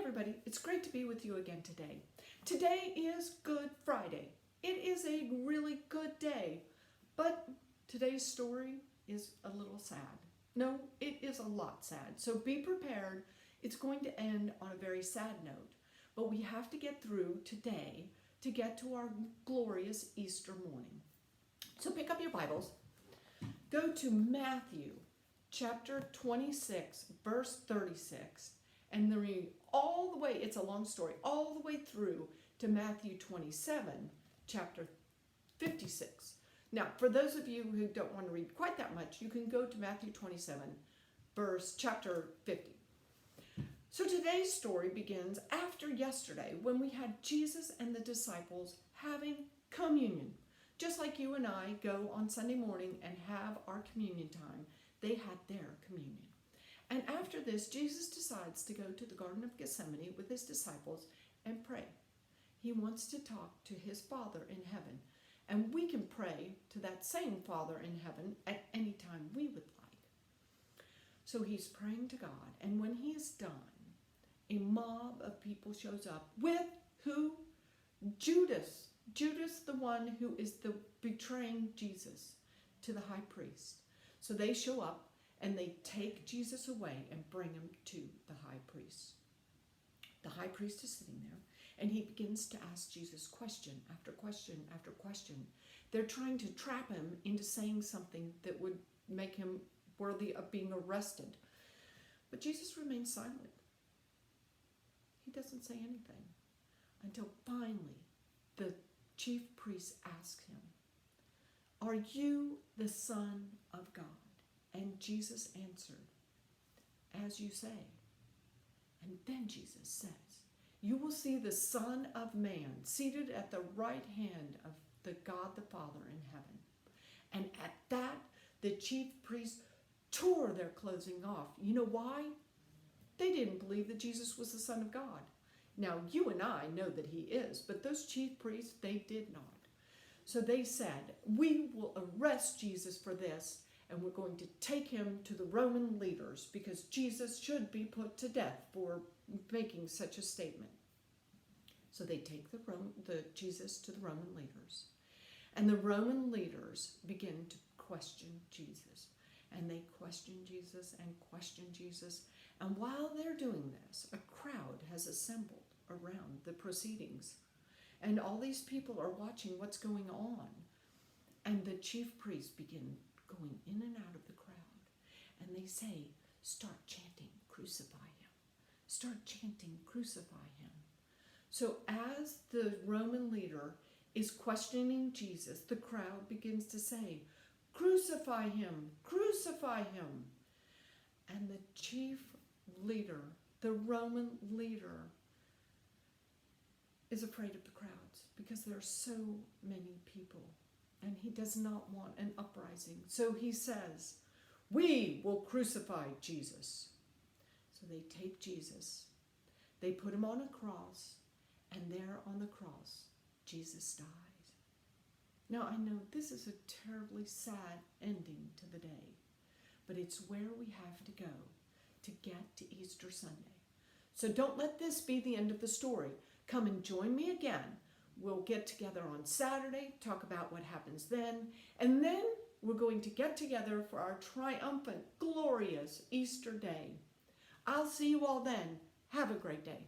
everybody, it's great to be with you again today. Today is Good Friday. It is a really good day, but today's story is a little sad. No, it is a lot sad, so be prepared. It's going to end on a very sad note, but we have to get through today to get to our glorious Easter morning. So pick up your Bibles, go to Matthew chapter 26, verse 36, and then read all the way, it's a long story, all the way through to Matthew 27, chapter 56. Now, for those of you who don't want to read quite that much, you can go to Matthew 27, chapter 50. So today's story begins after yesterday when we had Jesus and the disciples having communion. Just like you and I go on Sunday morning and have our communion time, they had their communion. And after this, Jesus decides to go to the Garden of Gethsemane with his disciples and pray. He wants to talk to his Father in heaven. And we can pray to that same Father in heaven at any time we would like. So he's praying to God. And when he is done, a mob of people shows up with who? Judas. Judas, the one who is betraying Jesus to the high priest. So they show up and they take Jesus away and bring him to the high priest. The high priest is sitting there and he begins to ask Jesus question after question after question. They're trying to trap him into saying something that would make him worthy of being arrested. But Jesus remains silent. He doesn't say anything until finally the chief priest asks him, "Are you the Son of God?" And Jesus answered, "As you say." And then Jesus says, "You will see the Son of Man seated at the right hand of the God the Father in heaven." And at that, the chief priests tore their clothing off. You know why? They didn't believe that Jesus was the Son of God. Now, you and I know that he is, but those chief priests, they did not. So they said, "We will arrest Jesus for this, and we're going to take him to the Roman leaders because Jesus should be put to death for making such a statement." So they take Jesus to the Roman leaders. And the Roman leaders begin to question Jesus. And they question Jesus and question Jesus. And while they're doing this, a crowd has assembled around the proceedings. And all these people are watching what's going on. And the chief priests begin going in and out of the crowd. And they say, "Start chanting, crucify him. Start chanting, crucify him." So as the Roman leader is questioning Jesus, the crowd begins to say, "Crucify him, crucify him." And the chief leader, the Roman leader, is afraid of the crowds because there are so many people. And he does not want an uprising. So he says, "We will crucify Jesus." So they take Jesus. They put him on a cross. And there on the cross, Jesus dies. Now I know this is a terribly sad ending to the day. But it's where we have to go to get to Easter Sunday. So don't let this be the end of the story. Come and join me again. We'll get together on Saturday, talk about what happens then, and then we're going to get together for our triumphant, glorious Easter day. I'll see you all then. Have a great day.